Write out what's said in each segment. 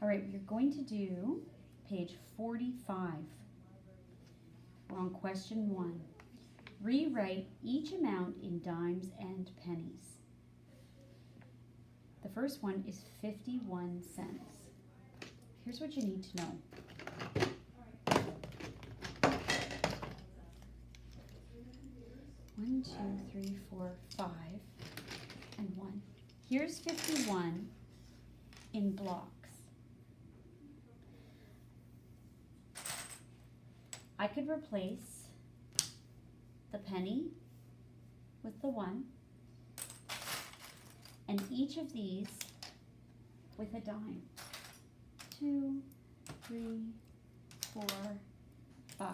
All right, we're going to do page 45. We're on question 1. Rewrite each amount in dimes and pennies. The first one is 51 cents. Here's what you need to know. One, 2, 3, 4, 5, and 1. Here's 51 in blocks. I could replace the penny with the 1, and each of these with a dime. 2, 3, 4, 5.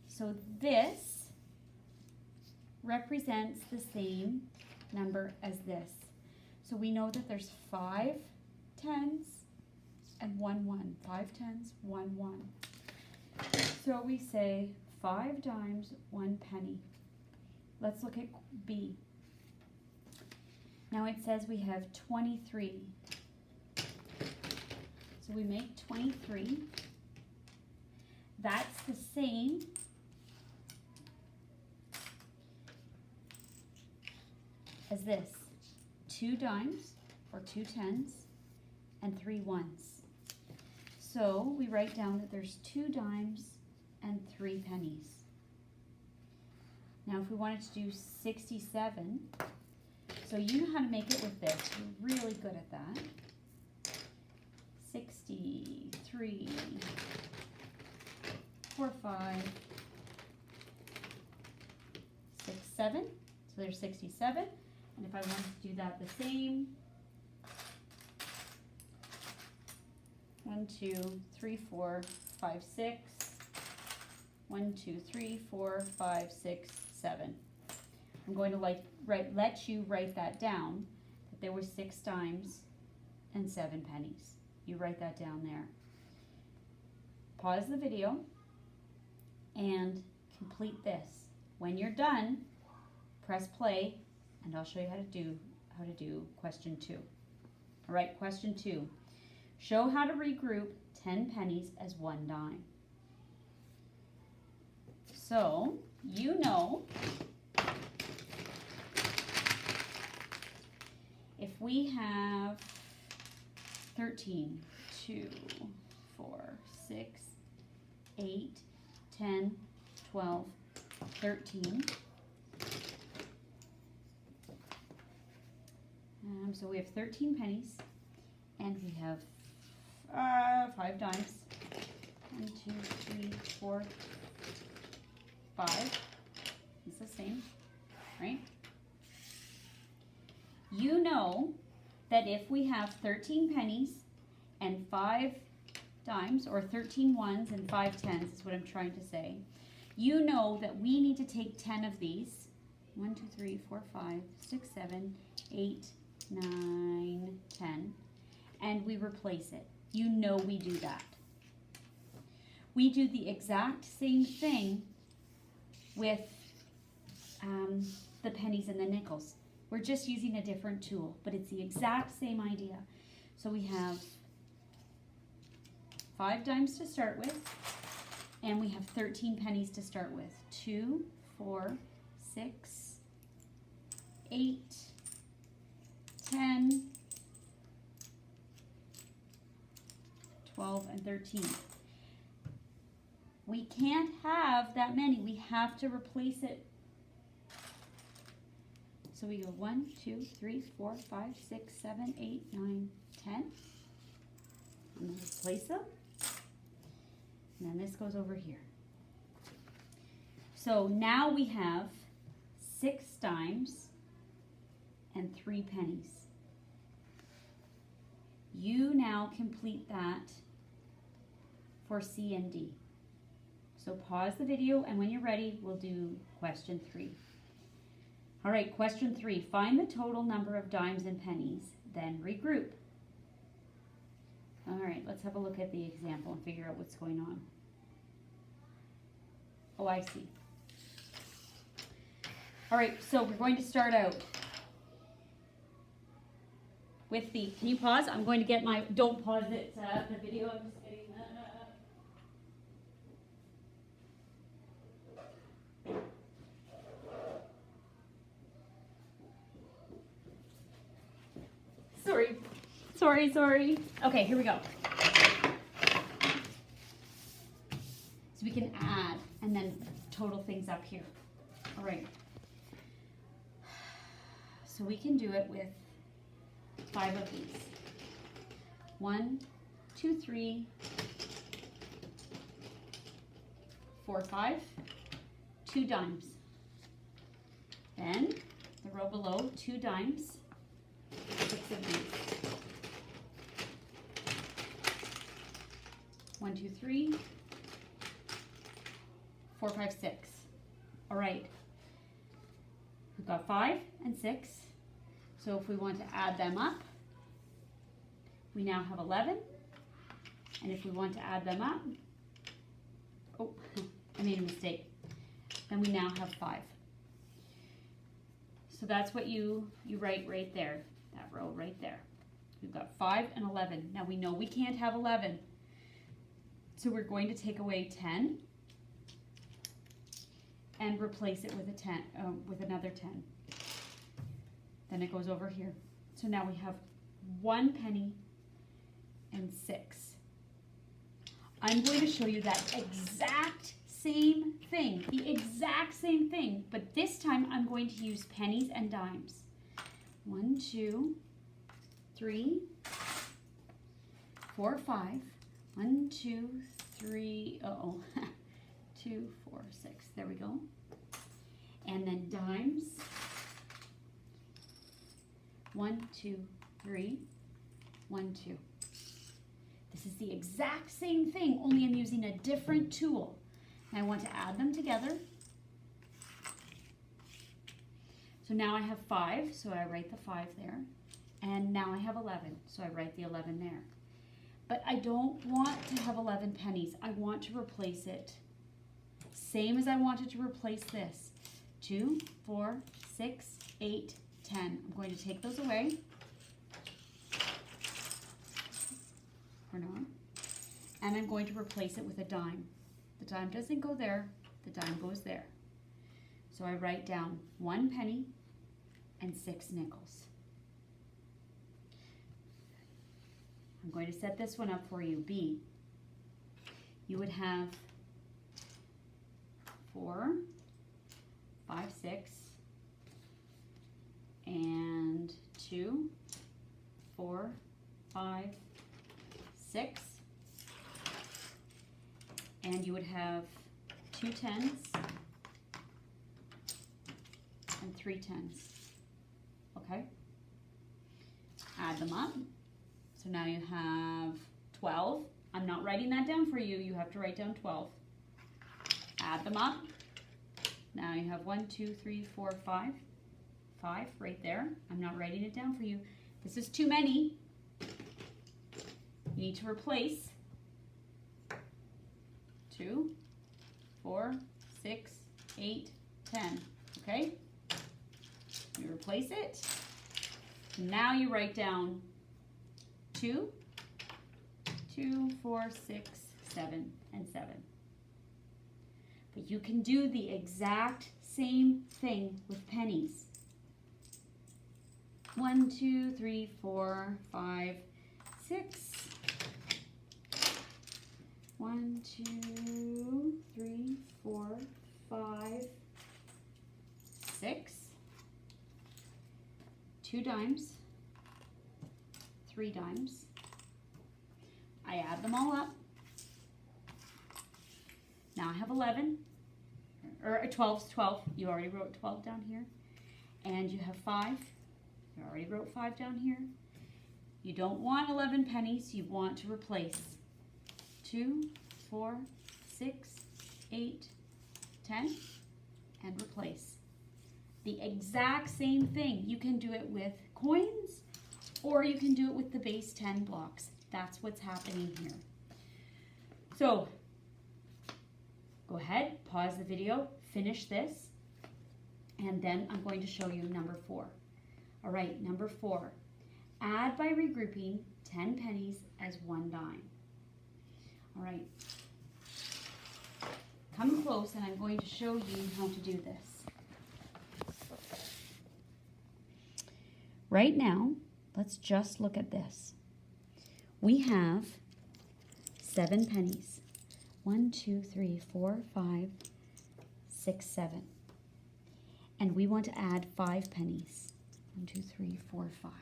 So this represents the same number as this. So we know that there's 5 tens and 1 1. 5 tens, 1 1. So we say 5 dimes, 1 penny. Let's look at B. Now it says we have 23. So we make 23. That's the same as this. 2 dimes, or 2 tens, and 3 ones. So we write down that there's 2 dimes and 3 pennies. Now if we wanted to do 67, so you know how to make it with this. You're really good at that. 63, 4, 5, 6, 7. So there's 67. And if I wanted to do that the same, 1, 2, 3, 4, 5, 6. 1, 2, 3, 4, 5, 6, 7. I'm going to let you write that down, that there were 6 dimes and 7 pennies. You write that down there. Pause the video and complete this. When you're done, press play and I'll show you how to do question 2. All right, question 2. Show how to regroup 10 pennies as 1 dime. So, you know, if we have 13, 2, 4, 6, 8, 10, 12, 13. So we have 13 pennies, and we have 5 dimes. 1, 2, 3, 4, 5. It's the same, right? You know that if we have 13 pennies and 5 dimes, or 13 ones and 5 tens is what I'm trying to say, you know that we need to take 10 of these. 1, 2, 3, 4, 5, 6, 7, 8, 9, 10, and we replace it. You know we do that. We do the exact same thing with the pennies and the nickels. We're just using a different tool, but it's the exact same idea. So we have 5 dimes to start with, and we have 13 pennies to start with. 2, 4, 6, 8, 10, 12, and 13. We can't have that many. We have to replace it. So we go 1, 2, 3, 4, 5, 6, 7, 8, 9, 10. I'm going to replace them. And then this goes over here. So now we have 6 dimes and 3 pennies. You now complete that for C and D. So pause the video, and when you're ready, we'll do question 3. All right, question 3. Find the total number of dimes and pennies, then regroup. All right, let's have a look at the example and figure out what's going on. Oh, I see. All right, so we're going to start out. with the, can you pause? I'm going to get my, don't pause it, the video, I'm just getting Sorry. Okay, here we go. So we can add and then total things up here. All right. So we can do it with 5 of these. 1, 2, 3, 4, 5, 2 dimes. Then the row below, 2 dimes, 6 of these. 1, 2, 3, 4, 5, 6. All right. We've got 5 and 6. So if we want to add them up, we now have 11. And if we want to add them up, oh, I made a mistake. Then we now have 5. So that's what you write right there, that row right there. We've got 5 and 11. Now we know we can't have 11. So we're going to take away 10 and replace it with a 10, with another 10. Then it goes over here. So now we have 1 penny and 6. I'm going to show you that exact same thing, the exact same thing, but this time I'm going to use pennies and dimes. 1, 2, 3, 4, 5. 1, 2, 3, 2, 4, 6. There we go. And then dimes. 1, 2, 3, 1, 2. This is the exact same thing, only I'm using a different tool. And I want to add them together. So now I have 5, so I write the 5 there. And now I have 11, so I write the 11 there. But I don't want to have 11 pennies. I want to replace it. Same as I wanted to replace this. 2, 4, 6, 8, 10. I'm going to take those away. Or not. And I'm going to replace it with a dime. The dime doesn't go there. The dime goes there. So I write down 1 penny and 6 nickels. I'm going to set this one up for you. B. You would have 4, 5, 6, and 2, 4, 5, 6. And you would have 2 10s and 3 10s. Okay? Add them up. So now you have 12. I'm not writing that down for you. You have to write down 12. Add them up. Now you have 1, 2, 3, 4, 5. 5 right there. I'm not writing it down for you. This is too many. You need to replace 2, 4, 6, 8, 10. Okay? You replace it. Now you write down 2, 2, 4, 6, 7, and 7. But you can do the exact same thing with pennies. 1, 2, 3, 4, 5, 6. 1, 2, 3, 4, 5, 6. 2 dimes. 3 dimes. I add them all up. Now I have 11, or 12. You already wrote 12 down here. And you have 5. You already wrote 5 down here. You don't want 11 pennies. You want to replace 2, 4, 6, 8, 10, and replace. The exact same thing. You can do it with coins, or you can do it with the base 10 blocks. That's what's happening here. So, go ahead, pause the video, finish this, and then I'm going to show you number 4. All right, number 4. Add by regrouping 10 pennies as 1 dime. All right. Come close and I'm going to show you how to do this. Right now, let's just look at this. We have 7 pennies. 1, 2, 3, 4, 5, 6, 7. And we want to add 5 pennies. 1, 2, 3, 4, 5.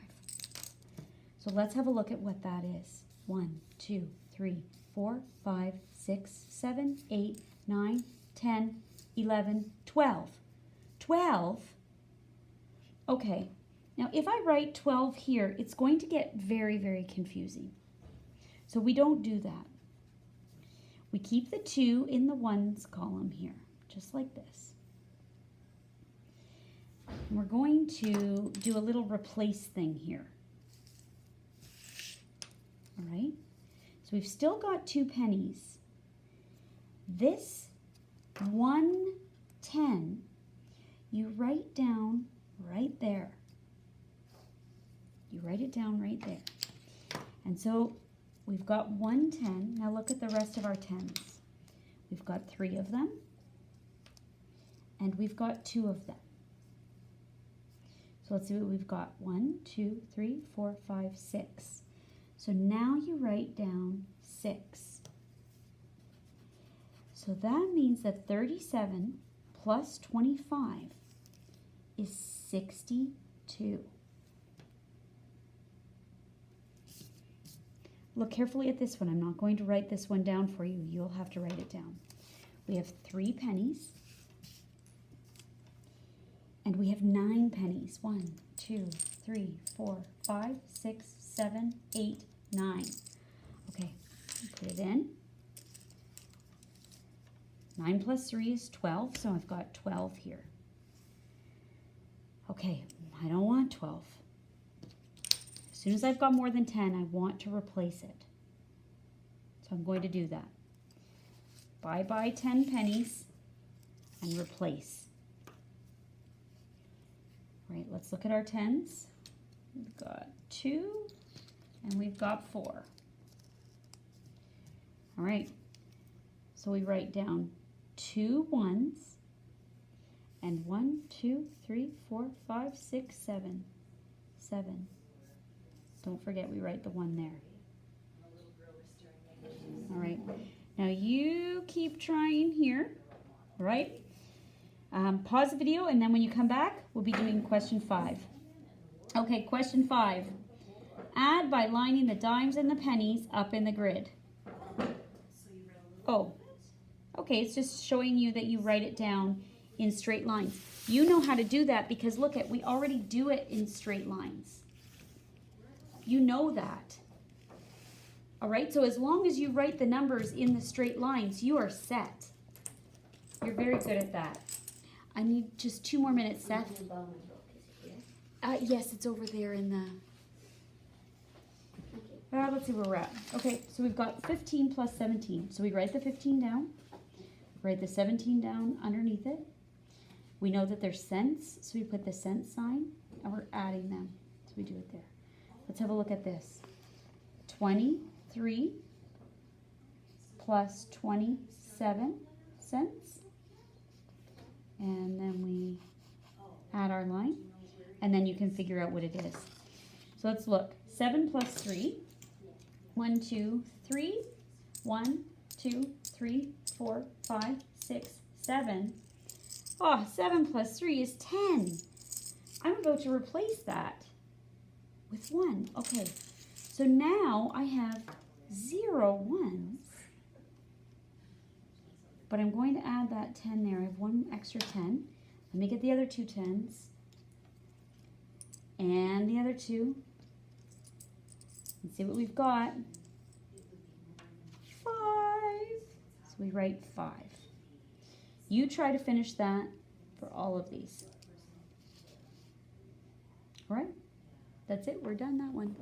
So let's have a look at what that is. 1, 2, 3, 4, 5, 6, 7, 8, 9, 10, 11, 12. 12? Okay. Now, if I write 12 here, it's going to get very, very confusing. So we don't do that. We keep the 2 in the ones column here, just like this. And we're going to do a little replace thing here. All right? So we've still got 2 pennies. This 110, you write down right there. You write it down right there. And so we've got 110. Now look at the rest of our 10s. We've got 3 of them. And we've got 2 of them. So let's see what we've got. 1, 2, 3, 4, 5, 6. So now you write down 6. So that means that 37 plus 25 is 62. Look carefully at this one. I'm not going to write this one down for you. You'll have to write it down. We have 3 pennies. And we have 9 pennies. 1, 2, 3, 4, 5, 6, 7, 8, 9. Okay, put it in. 9 plus 3 is 12, so I've got 12 here. Okay, I don't want 12. As soon as I've got more than 10, I want to replace it. So I'm going to do that. Bye-bye 10 pennies and replace. All right, let's look at our 10s. We've got 2 and we've got 4. All right, so we write down 2 ones and 1, 2, 3, 4, 5, 6, 7. 7. Don't forget we write the 1 there. All right, now you keep trying here, all right? Pause the video and then when you come back, we'll be doing question 5. Okay, question 5. Add by lining the dimes and the pennies up in the grid. Oh, okay, it's just showing you that you write it down in straight lines. You know how to do that because look at, we already do it in straight lines. You know that. All right, so as long as you write the numbers in the straight lines, you are set. You're very good at that. I need just 2 more minutes, Seth. Yes, it's over there in the... let's see where we're at. Okay, so we've got 15 plus 17. So we write the 15 down, write the 17 down underneath it. We know that they're cents, so we put the cent sign, and we're adding them. So we do it there. Let's have a look at this. 23 plus 27 cents. And then we add our line. And then you can figure out what it is. So let's look. 7 plus 3. 1, 2, 3. 1, 2, 3, 4, 5, 6, 7. Oh, 7 plus 3 is 10. I'm about to replace that with 1. Okay, so now I have 0 ones. But I'm going to add that 10 there. I have 1 extra 10. Let me get the other 2 10s. And the other 2. Let's see what we've got. 5. So we write 5. You try to finish that for all of these. All right? That's it. We're done that one.